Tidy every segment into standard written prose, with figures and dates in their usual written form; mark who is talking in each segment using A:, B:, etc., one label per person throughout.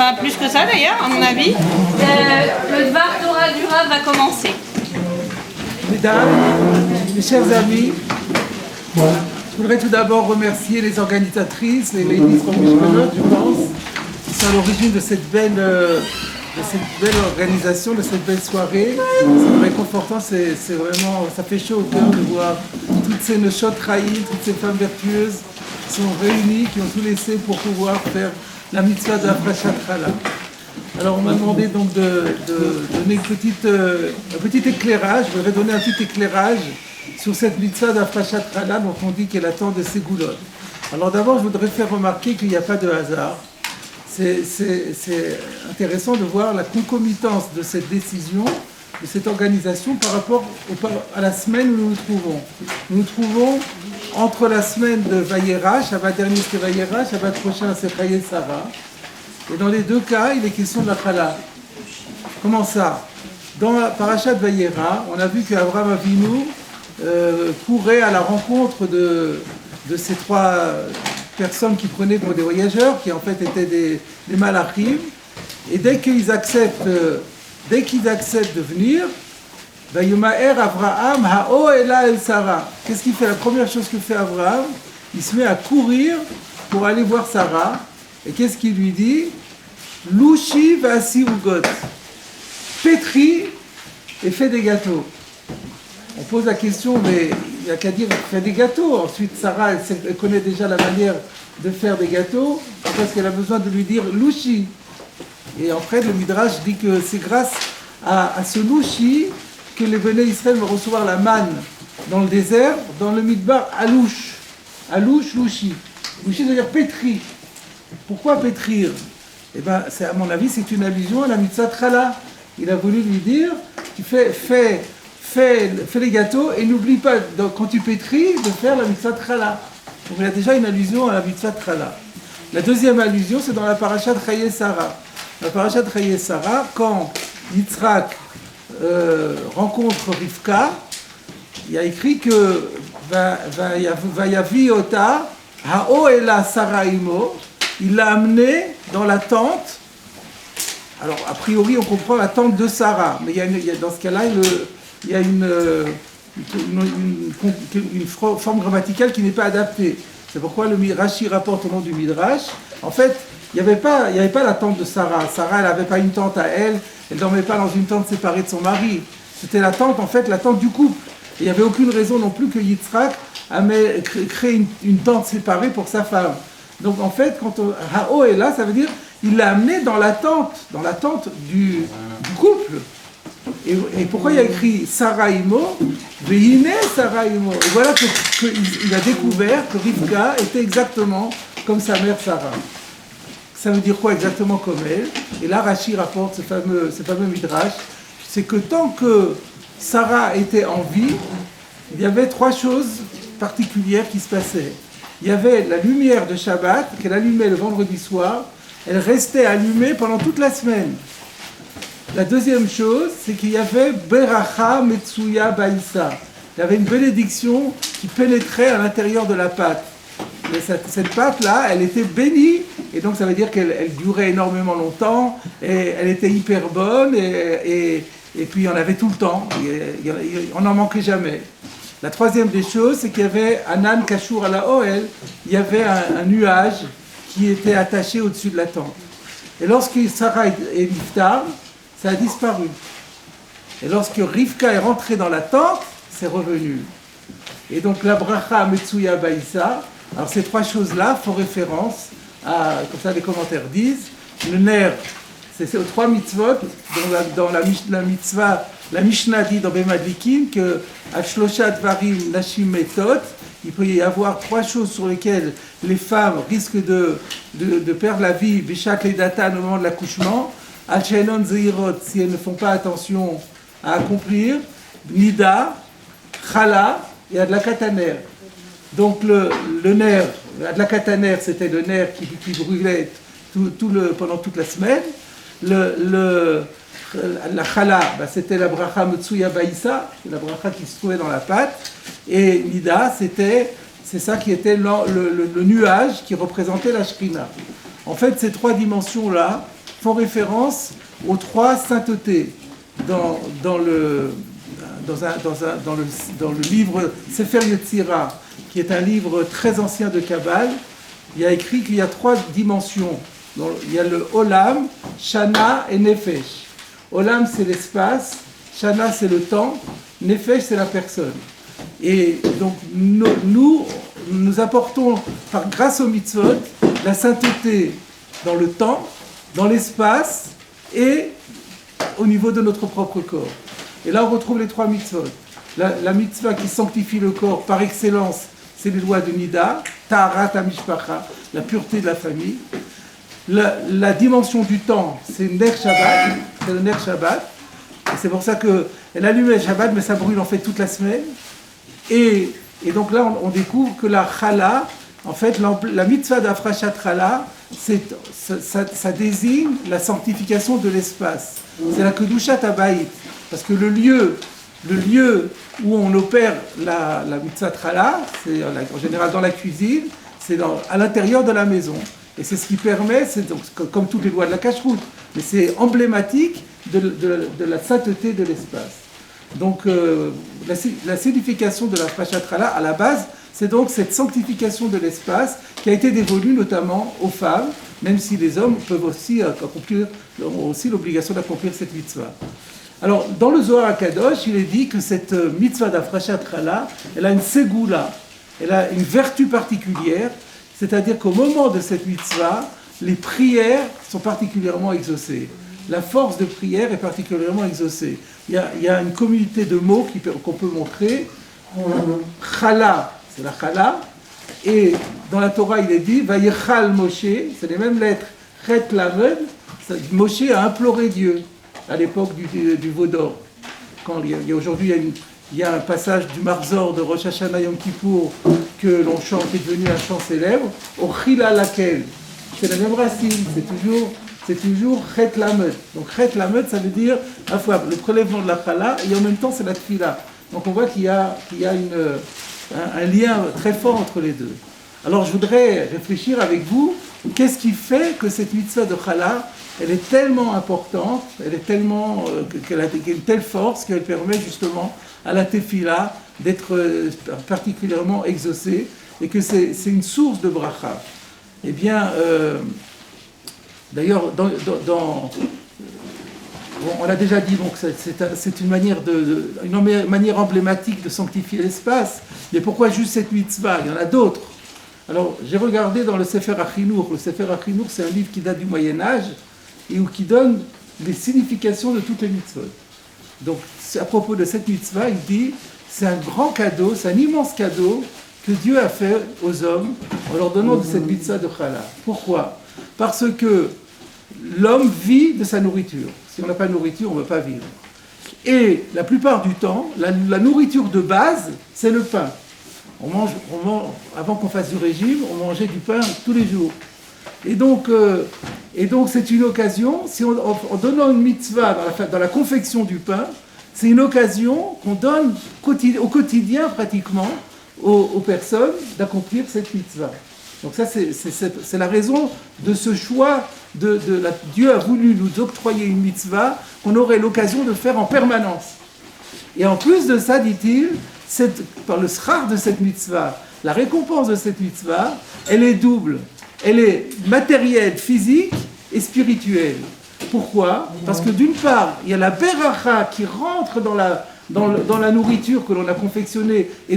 A: Enfin, plus que ça d'ailleurs, à mon avis. Le Dvar Torah du Rav va commencer.
B: Mesdames, mes chers amis, je voudrais tout d'abord remercier les organisatrices, les ladies from Mishkenot, je pense, qui sont à l'origine de cette belle organisation, de cette belle soirée. C'est réconfortant, c'est vraiment, ça fait chaud au cœur de voir toutes ces Neshot Chaim, toutes ces femmes vertueuses qui sont réunies, qui ont tout laissé pour pouvoir faire la mitzvah de la Parashat Chala. Alors on m'a demandé donc de donner un petit éclairage, je voudrais donner un petit éclairage sur cette mitzvah de la Parashat Chala dont on dit qu'elle attend de Ségoulot. Alors d'abord je voudrais faire remarquer qu'il n'y a pas de hasard. C'est intéressant de voir la concomitance de cette décision, de cette organisation par rapport à la semaine où nous nous trouvons. Nous nous trouvons entre la semaine de Vayera, Shabbat dernier c'est Vayera, Shabbat prochain c'est Chaye Sarah. Et dans les deux cas, il est question de la Chala. Comment ça? Dans la Parashat Vayera, on a vu qu'Abraham Avinu courait à la rencontre de ces trois personnes qui prenaient pour des voyageurs, qui en fait étaient des malachim. Et dès qu'ils acceptent de venir, Vayomaer Abraham ha'o ela el Sarah. Qu'est-ce qu'il fait? La première chose que fait Abraham, il se met à courir pour aller voir Sarah. Et qu'est-ce qu'il lui dit? Louchi vasi ugot. Pétris et fais des gâteaux. On pose la question, mais il n'y a qu'à dire fais des gâteaux. Ensuite, Sarah, elle connaît déjà la manière de faire des gâteaux, parce qu'elle a besoin de lui dire louchi. Et après, le Midrash dit que c'est grâce à ce louchi que les Béné Israël vont recevoir la manne dans le désert, dans le Midbar, alouche. Alouche, louchi. Louchi, c'est-à-dire pétri. Pourquoi pétrir? Eh bien, à mon avis, c'est une allusion à la mitzvah Chala. Il a voulu lui dire, tu fais les gâteaux et n'oublie pas, quand tu pétris, de faire la mitzvah Chala. Donc il y a déjà une allusion à la mitzvah Chala. La deuxième allusion, c'est dans la parashat Chaye Sarah. La parashat Chaye Sarah, quand Yitzhak rencontre Rivka, il y a écrit que Vayavi Ota Ha'o ela Sarah imo. Il l'a amené dans la tente. Alors, a priori, on comprend la tente de Sarah. Mais dans ce cas-là, il y a une forme grammaticale qui n'est pas adaptée. C'est pourquoi le Rashi rapporte au nom du Midrash. En fait, il n'y avait pas la tente de Sarah. Sarah, elle n'avait pas une tente à elle. Elle ne dormait pas dans une tente séparée de son mari. C'était la tente, en fait, la tente du couple. Et il n'y avait aucune raison non plus que Yitzhak crée une tente séparée pour sa femme. Donc en fait, quand Ha'o est là, ça veut dire il l'a amené dans la tente du couple. Et pourquoi il y a écrit Sarah Imo, Veine Sarah Imo. Et voilà qu'il a découvert que Rivka était exactement comme sa mère Sarah. Ça veut dire quoi exactement comme elle? Et là, Rashi rapporte ce fameux midrash, c'est que tant que Sarah était en vie, il y avait trois choses particulières qui se passaient. Il y avait la lumière de Shabbat qu'elle allumait le vendredi soir, elle restait allumée pendant toute la semaine. La deuxième chose, c'est qu'il y avait Beracha Metsuya Baïsa. Il y avait une bénédiction qui pénétrait à l'intérieur de la pâte. Mais cette pâte-là, elle était bénie, et donc ça veut dire qu'elle durait énormément longtemps, et elle était hyper bonne, et puis il y en avait tout le temps, on n'en manquait jamais. La troisième des choses, c'est qu'il y avait Anan Kashour à la Ohel, il y avait un nuage qui était attaché au-dessus de la tente. Et lorsque Sarah est niftar, ça a disparu. Et lorsque Rivka est rentrée dans la tente, c'est revenu. Et donc la bracha Metsuya Baïsa, alors ces trois choses-là font référence à, comme ça les commentaires disent, le ner, c'est aux trois mitzvot, dans la mitzvah, la Mishnah dit dans Bemadlikim que Ashlosha Dvarim Nashim Metot, il peut y avoir trois choses sur lesquelles les femmes risquent de perdre la vie, Bishat Ledata au moment de l'accouchement, Al-Shenon Zeirot, si elles ne font pas attention à accomplir, Nida, Chala et Adlakataner. Donc le nerf, Adlakataner, c'était le nerf qui brûlait pendant toute la semaine. La chala, c'était la bracha Metsuya Baïsa, la bracha qui se trouvait dans la pâte, et Nida, c'est ça qui était le nuage qui représentait la Shrina. En fait, ces trois dimensions-là font référence aux trois saintetés dans le livre Sefer Yetzira, qui est un livre très ancien de Kabbale. Il y a écrit qu'il y a trois dimensions. Donc, il y a le Olam, Shana et Nefesh. Olam, c'est l'espace, Shana, c'est le temps, Nefesh, c'est la personne. Et donc, nous apportons, grâce aux mitzvot, la sainteté dans le temps, dans l'espace et au niveau de notre propre corps. Et là, on retrouve les trois mitzvot. La mitzvah qui sanctifie le corps par excellence, c'est les lois de Nida, Taharat HaMishpacha, la pureté de la famille. La dimension du temps, c'est Ner Shabbat, c'est le Ner Shabbat. Et c'est pour ça qu'elle allume le Shabbat, mais ça brûle en fait toute la semaine. Et donc là, on découvre que la Chala, en fait, la mitzvah d'Afrashat Chala, ça désigne la sanctification de l'espace. C'est la Kedushat Habayit. Parce que le lieu où on opère la mitzvah Chala, c'est en général dans la cuisine, c'est à l'intérieur de la maison. Et c'est ce qui permet, c'est donc, comme toutes les lois de la cacheroute, mais c'est emblématique de la sainteté de l'espace. Donc la signification de la Parashat Chala, à la base, c'est donc cette sanctification de l'espace qui a été dévolue notamment aux femmes, même si les hommes peuvent aussi ont aussi l'obligation d'accomplir cette mitzvah. Alors, dans le Zohar HaKadosh, il est dit que cette mitzvah d'Afrashat Chala, elle a une ségoula, elle a une vertu particulière, c'est-à-dire qu'au moment de cette mitzvah, les prières sont particulièrement exaucées. La force de prière est particulièrement exaucée. Il y a une communauté de mots qu'on peut montrer. Chala, c'est la Chala. Et dans la Torah, il est dit Vayechal Moshe, c'est les mêmes lettres. Chet Lamed, Moshe a imploré Dieu à l'époque du veau d'or. Aujourd'hui, il y a un passage du Marzor de Rosh Hashanah Yom Kippour que l'on chante, qui est devenu un chant célèbre. Au Chila Lakel, c'est la même racine, c'est toujours Chet Lamed. Donc Chet Lamed, ça veut dire à la fois le prélèvement de la Chala et en même temps c'est la Tfila. Donc on voit qu'il y a un lien très fort entre les deux. Alors je voudrais réfléchir avec vous, qu'est-ce qui fait que cette mitzvah de Chala, elle est tellement importante, qu'elle a une telle force qu'elle permet justement à la Tefila d'être particulièrement exaucée et que c'est une source de bracha. Eh bien, d'ailleurs, on a déjà dit que c'est une manière emblématique de sanctifier l'espace. Mais pourquoi juste cette mitzvah? Il y en a d'autres. Alors, j'ai regardé dans le Sefer HaChinour. Le Sefer HaChinour, c'est un livre qui date du Moyen-Âge et qui donne les significations de toutes les mitzvot. Donc, à propos de cette mitzvah, il dit c'est un grand cadeau, c'est un immense cadeau que Dieu a fait aux hommes en leur donnant de cette mitzvah de Chala. Pourquoi? Parce que l'homme vit de sa nourriture. Si on n'a pas de nourriture, on ne peut pas vivre. Et la plupart du temps, la nourriture de base, c'est le pain. On mange, avant qu'on fasse du régime, on mangeait du pain tous les jours. Et donc c'est une occasion, en donnant une mitzvah dans la confection du pain, c'est une occasion qu'on donne au quotidien pratiquement aux personnes d'accomplir cette mitzvah. Donc ça, c'est la raison de ce choix. Dieu a voulu nous octroyer une mitzvah qu'on aurait l'occasion de faire en permanence. Et en plus de ça, dit-il, par le schar de cette mitzvah, la récompense de cette mitzvah, elle est double. Elle est matérielle, physique et spirituelle. Pourquoi? Parce que d'une part, il y a la beracha qui rentre dans la nourriture que l'on a confectionnée et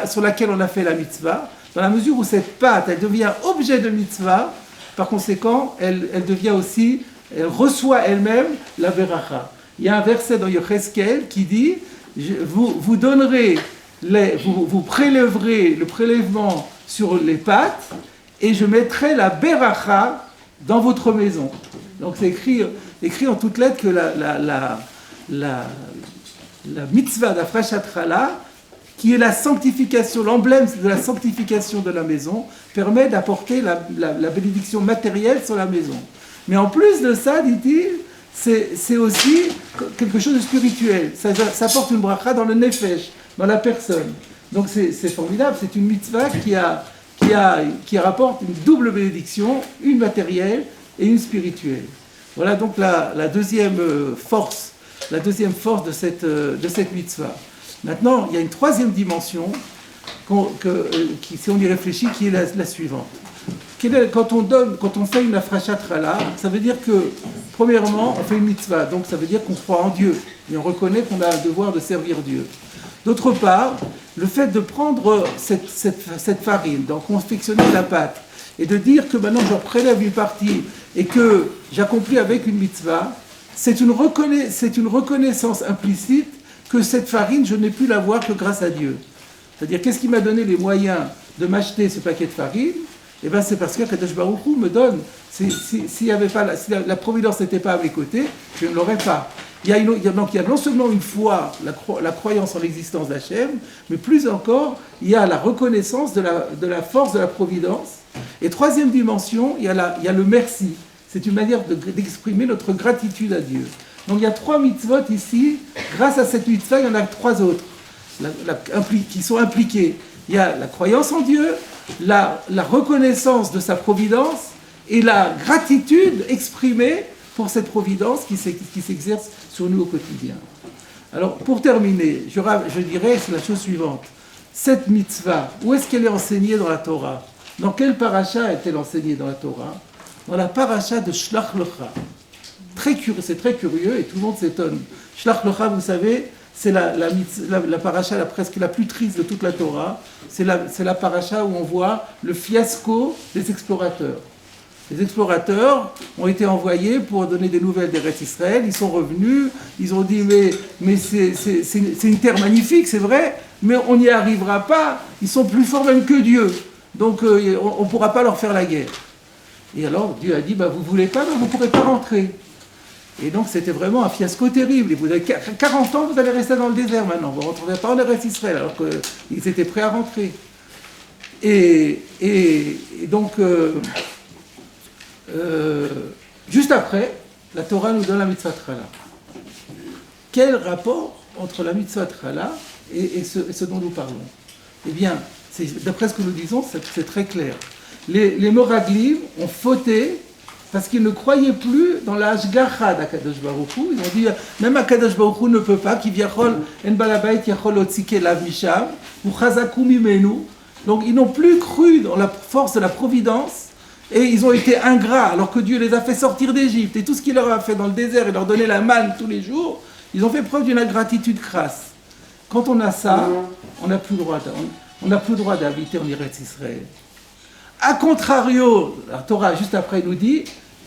B: sur laquelle on a fait la mitzvah, dans la mesure où cette pâte, elle devient objet de mitzvah, par conséquent, elle reçoit elle-même la beracha. Il y a un verset dans Yecheskel qui dit vous donnerez, vous prélèverez le prélèvement sur les pâtes et je mettrai la beracha dans votre maison. Donc c'est écrit en toutes lettres que la mitzvah d'Afrashat Chala, qui est la sanctification, l'emblème de la sanctification de la maison, permet d'apporter la bénédiction matérielle sur la maison. Mais en plus de ça, dit-il, c'est aussi quelque chose de spirituel. Ça apporte une bracha dans le nefesh, dans la personne. Donc c'est formidable, c'est une mitzvah qui rapporte une double bénédiction, une matérielle et une spirituelle. Voilà donc la deuxième force de cette mitzvah. Maintenant, il y a une troisième dimension qui, si on y réfléchit, qui est la suivante. Quand on fait une afrachat chala, ça veut dire que, premièrement, on fait une mitzvah, donc ça veut dire qu'on croit en Dieu, et on reconnaît qu'on a le devoir de servir Dieu. D'autre part, le fait de prendre cette farine, d'en confectionner la pâte, et de dire que maintenant je prélève une partie et que j'accomplis avec une mitzvah, c'est une reconnaissance implicite que cette farine, je n'ai pu l'avoir que grâce à Dieu. C'est-à-dire, qu'est-ce qui m'a donné les moyens de m'acheter ce paquet de farine? Eh bien, c'est parce que Kadosh Baruch Hu me donne. Si la providence n'était pas à mes côtés, je ne l'aurais pas. Donc il y a non seulement une foi, la croyance en l'existence d'Hachem, mais plus encore, il y a la reconnaissance de la force de la providence. Et troisième dimension, il y a le merci. C'est une manière d'exprimer notre gratitude à Dieu. Donc il y a 3 mitzvot ici. Grâce à cette mitzvah, il y en a 3 autres qui sont impliquées. Il y a la croyance en Dieu, la reconnaissance de sa providence et la gratitude exprimée pour cette providence qui s'exerce sur nous au quotidien. Alors, pour terminer, je dirais c'est la chose suivante. Cette mitzvah, où est-ce qu'elle est enseignée dans la Torah? Dans quelle paracha est-elle enseignée dans la Torah? Dans la paracha de Shlach Lecha. C'est très curieux et tout le monde s'étonne. Shlach Lecha, vous savez, c'est la paracha presque la plus triste de toute la Torah. C'est la paracha où on voit le fiasco des explorateurs. Les explorateurs ont été envoyés pour donner des nouvelles d'Eretz Israël. Ils sont revenus, ils ont dit mais c'est une terre magnifique, c'est vrai, mais on n'y arrivera pas. Ils sont plus forts même que Dieu. Donc on ne pourra pas leur faire la guerre. Et alors Dieu a dit, vous ne voulez pas, vous ne pourrez pas rentrer. Et donc c'était vraiment un fiasco terrible. Et vous avez 40 ans, vous allez rester dans le désert maintenant. Vous ne rentrerez pas en Eretz Israël, alors qu'ils étaient prêts à rentrer. Et donc, juste après, la Torah nous donne la mitzvah Chala. Quel rapport entre la mitzvah Chala et ce dont nous parlons? Eh bien, d'après ce que nous disons, c'est très clair. Les Meraglim ont fauté parce qu'ils ne croyaient plus dans la Hashgacha d'Akadosh Baruch Hu. Ils ont dit, même Akadosh Baruch Hu ne peut pas, Kivyachol en balabait yachol otzike lav misham, ou chazaku mimenu. Donc ils n'ont plus cru dans la force de la providence, et ils ont été ingrats, alors que Dieu les a fait sortir d'Égypte, et tout ce qu'il leur a fait dans le désert, et leur donner la manne tous les jours, ils ont fait preuve d'une ingratitude crasse. Quand on a ça, on n'a plus le droit d'habiter en Eretz Israël. A contrario, la Torah juste après nous dit,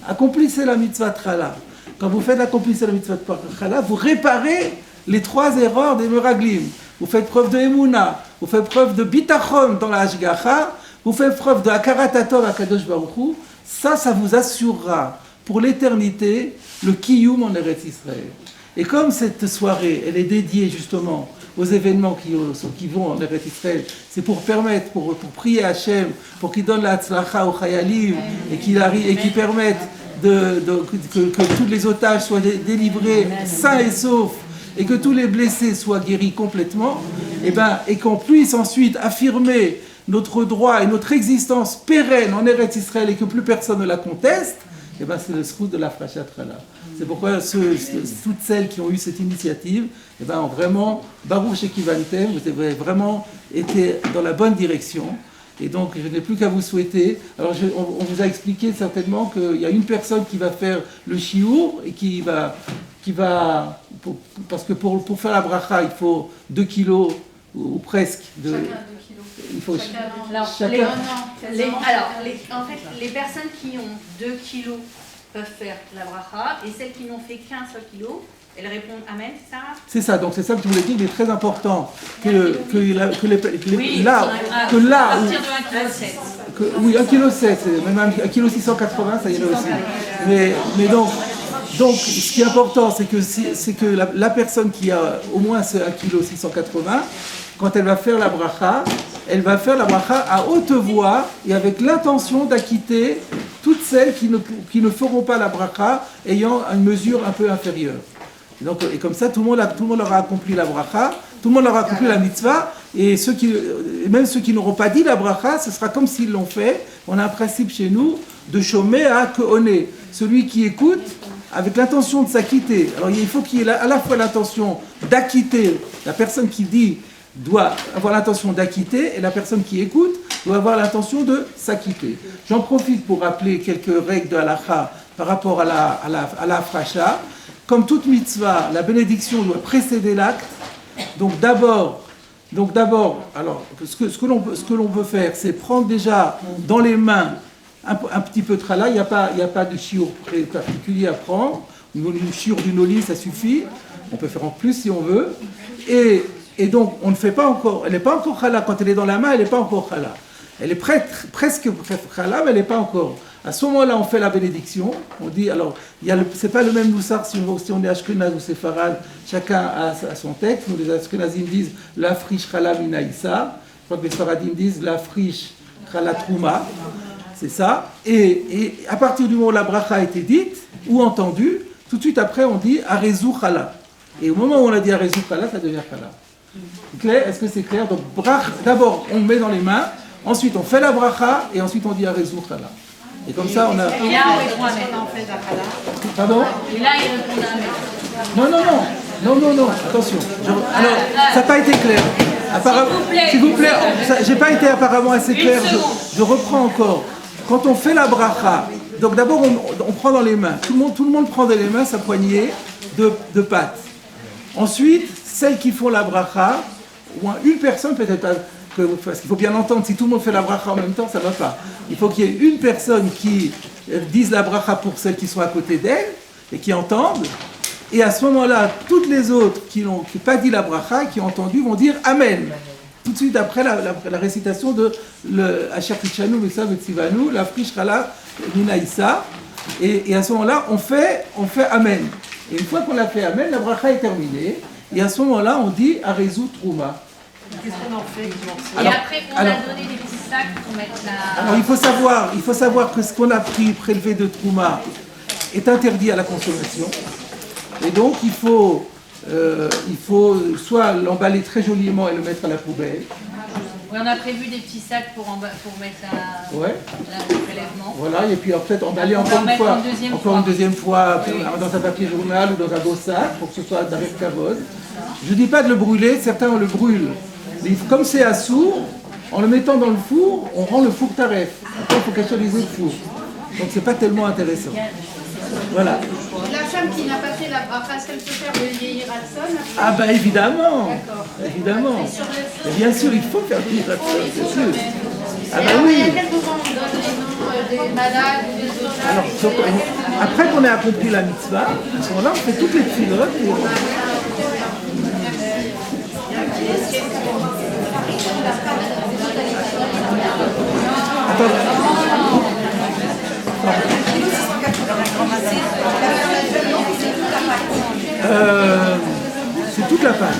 B: accomplissez la mitzvah Chala. Quand vous accomplissez la mitzvah Chala, vous réparez les 3 erreurs des Meraglim. Vous faites preuve de Emouna, vous faites preuve de Bitachon dans la Hashgacha, vous faites preuve de Hakarat HaTov Akadosh Baruch Hu. Ça vous assurera pour l'éternité le Kiyum en Eretz Israël. Et comme cette soirée, elle est dédiée justement aux événements qui vont en Eretz Israël, c'est pour permettre, pour prier Hachem, pour qu'il donne la Hatzlacha aux Chayalim, et qu'il permette que tous les otages soient délivrés sains et saufs, et que tous les blessés soient guéris complètement, et qu'on puisse ensuite affirmer notre droit et notre existence pérenne en Eretz Israël et que plus personne ne la conteste, c'est le srout de la Frachat Chala. C'est pourquoi toutes celles qui ont eu cette initiative, ont vraiment, Baruch Shekivantem, vous avez vraiment été dans la bonne direction. Et donc, je n'ai plus qu'à vous souhaiter. Alors, on vous a expliqué certainement qu'il y a une personne qui va faire le shiur et qui va parce que pour faire la bracha, il faut 2 kilos ou presque de.
A: Chacun 2 kilos.
B: Il faut
A: chacun. En fait, les personnes qui ont 2 kilos peuvent faire la bracha, et celles qui n'ont fait qu'un seul kilo, elles répondent Amen, c'est ça? C'est ça,
B: donc c'est ça que je voulais dire, il est très important que là,
A: à partir de 1,7 kg.
B: Même 1,680 kg, ça y est là aussi. Mais donc, ce qui est important, c'est que la personne qui a au moins ce 1,680 kg, quand elle va faire la bracha, elle va faire la bracha à haute voix et avec l'intention d'acquitter toutes celles qui ne feront pas la bracha ayant une mesure un peu inférieure. Et comme ça, tout le monde aura accompli la bracha, tout le monde aura accompli la mitzvah, et même ceux qui n'auront pas dit la bracha, ce sera comme s'ils l'ont fait. On a un principe chez nous de shomer à keoné. Celui qui écoute avec l'intention de s'acquitter. Alors il faut qu'il y ait à la fois l'intention d'acquitter, la personne qui dit doit avoir l'intention d'acquitter, et la personne qui écoute doit avoir l'intention de s'acquitter. J'en profite pour rappeler quelques règles de halakha par rapport à la afracha. Comme toute mitzvah, la bénédiction doit précéder l'acte. Donc d'abord, alors ce que l'on peut faire, c'est prendre déjà dans les mains un petit peu de challah. Il n'y a pas de chiour particulier à prendre. Une chiour d'une olive, ça suffit. On peut faire en plus si on veut. Et donc, on ne fait pas encore, elle n'est pas encore challah. Quand elle est dans la main, elle n'est pas encore challah. Elle est presque challah, mais elle n'est pas encore. À ce moment-là, on fait la bénédiction. On dit, alors, c'est pas le même noussar si on est ashkenaz ou séfarad. Chacun a son texte. Nous, les ashkenazim disent la friche challah minaïsa. Je crois que les sefaradim disent la friche challah trouma. C'est ça. Et à partir du moment où la bracha a été dite ou entendue, tout de suite après, on dit arezou challah. Et au moment où on a dit arezou challah, ça devient challah. Clair? Est-ce que c'est clair? Donc, d'abord, on met dans les mains. Ensuite, on fait la bracha et ensuite on dit arezou challah. Et comme ça, on a.
A: Et là, on répond à Amen.
B: Pardon?
A: Et là, il répond à Amen.
B: Non, attention. Alors, ça n'a pas été clair. S'il vous plaît, j'ai pas été apparemment assez clair. Je reprends encore. Quand on fait la bracha, donc d'abord on prend dans les mains. Tout le monde prend dans les mains sa poignée de pâte. Ensuite, celles qui font la bracha, ou une personne peut-être. Parce qu'il faut bien entendre, si tout le monde fait la bracha en même temps, ça ne va pas. Il faut qu'il y ait une personne qui dise la bracha pour celles qui sont à côté d'elle et qui entendent. Et à ce moment-là, toutes les autres qui n'ont pas dit la bracha et qui ont entendu vont dire Amen. Tout de suite après la récitation de Asher Tichanu, Mesa Vetzivanu, la friche Chala Minaïsa. Et à ce moment-là, on fait Amen. Et une fois qu'on a fait Amen, la bracha est terminée. Et à ce moment-là, on dit Arezou Trouma.
C: Qu'est-ce qu'on en fait?
A: Et après, on a donné des petits sacs pour mettre la...
B: Alors il faut savoir que ce qu'on a prélevé de Trouma est interdit à la consommation. Et donc il faut soit l'emballer très joliment et le mettre à la poubelle.
A: Oui, on a prévu des petits sacs pour mettre le prélèvement.
B: Voilà, et puis en fait emballer encore une deuxième fois dans un papier journal ou dans un beau sac pour que ce soit d'arrêt kavod. Je ne dis pas de le brûler, certains le brûlent. Mais comme c'est assourd, en le mettant dans le four, on rend le four taref. Après, il faut cacholiser le four. Donc c'est pas tellement intéressant. Voilà.
D: La femme qui n'a pas fait la bracha, est-ce qu'elle peut faire le vieillir Hudson?
B: Ah bah évidemment.
D: D'accord.
B: Évidemment. Et bien sûr, il faut faire vieillir Hudson, c'est sûr. Ah bah
D: Et
B: oui.
D: à quel moment on donne les noms des malades ou des otages?
B: Alors, après qu'on ait accompli la mitzvah, à ce moment-là, on fait toutes les tfilotes et c'est toute la pâte.